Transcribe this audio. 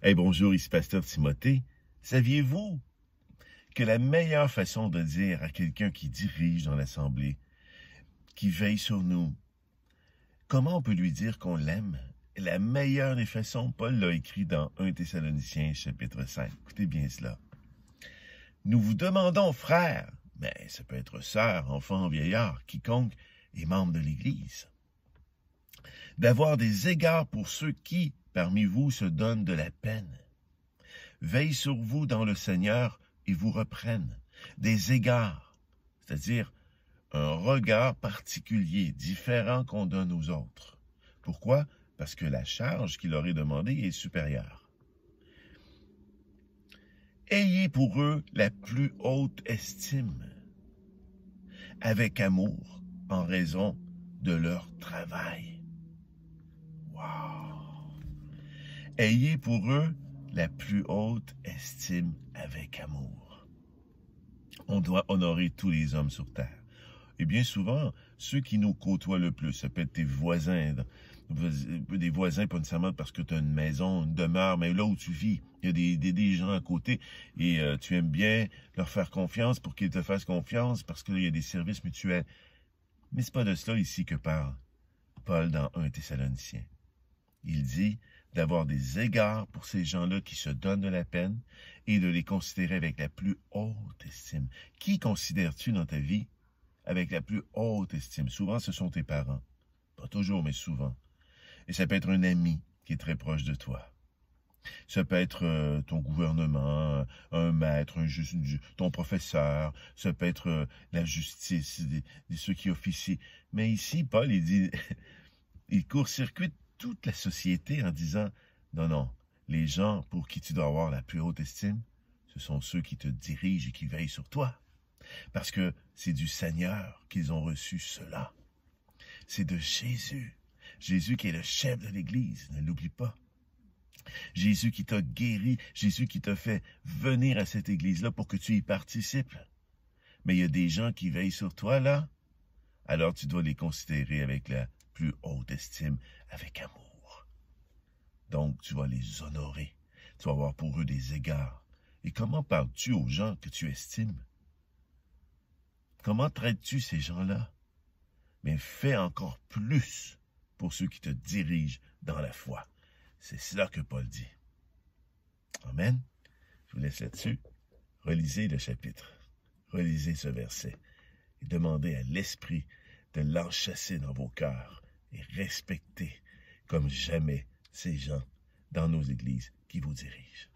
Hey, bonjour, ici Pasteur Timothée. Saviez-vous que la meilleure façon de dire à quelqu'un qui dirige dans l'Assemblée, qui veille sur nous, comment on peut lui dire qu'on l'aime? La meilleure des façons, Paul l'a écrit dans 1 Thessaloniciens, chapitre 5. Écoutez bien cela. Nous vous demandons, frères, mais ça peut être sœur, enfant, vieillard, quiconque est membre de l'Église, d'avoir des égards pour ceux qui, parmi vous, se donnent de la peine, veillent sur vous dans le Seigneur et vous reprennent. Des égards, c'est-à-dire un regard particulier, différent qu'on donne aux autres. Pourquoi? Parce que la charge qui leur est demandée est supérieure. Ayez pour eux la plus haute estime, avec amour, en raison de leur travail. Wow! Ayez pour eux la plus haute estime avec amour. On doit honorer tous les hommes sur terre. Et bien souvent, ceux qui nous côtoient le plus, ça peut être tes voisins, des voisins pas nécessairement parce que tu as une maison, une demeure, mais là où tu vis, il y a des gens à côté et tu aimes bien leur faire confiance pour qu'ils te fassent confiance parce qu'il y a des services mutuels. Mais c'est pas de cela ici que parle Paul dans 1 Thessaloniciens. Il dit d'avoir des égards pour ces gens-là qui se donnent de la peine et de les considérer avec la plus haute estime. Qui considères-tu dans ta vie avec la plus haute estime? Souvent, ce sont tes parents. Pas toujours, mais souvent. Et ça peut être un ami qui est très proche de toi. Ça peut être ton gouvernement, un maître, ton professeur. Ça peut être la justice, ceux qui officient. Mais ici, Paul, il dit, il court-circuite toute la société en disant, non, les gens pour qui tu dois avoir la plus haute estime, ce sont ceux qui te dirigent et qui veillent sur toi. Parce que c'est du Seigneur qu'ils ont reçu cela. C'est de Jésus. Jésus qui est le chef de l'Église, ne l'oublie pas. Jésus qui t'a guéri, Jésus qui t'a fait venir à cette Église-là pour que tu y participes. Mais il y a des gens qui veillent sur toi, là. Alors tu dois les considérer avec la plus haute estime, avec amour. Donc tu vas les honorer. Tu vas avoir pour eux des égards. Et comment parles-tu aux gens que tu estimes? Comment traites-tu ces gens-là? Mais fais encore plus pour ceux qui te dirigent dans la foi. C'est cela que Paul dit. Amen. Je vous laisse là-dessus. Relisez le chapitre. Relisez ce verset. Et demandez à l'Esprit de l'enchasser dans vos cœurs et respectez comme jamais ces gens dans nos églises qui vous dirigent.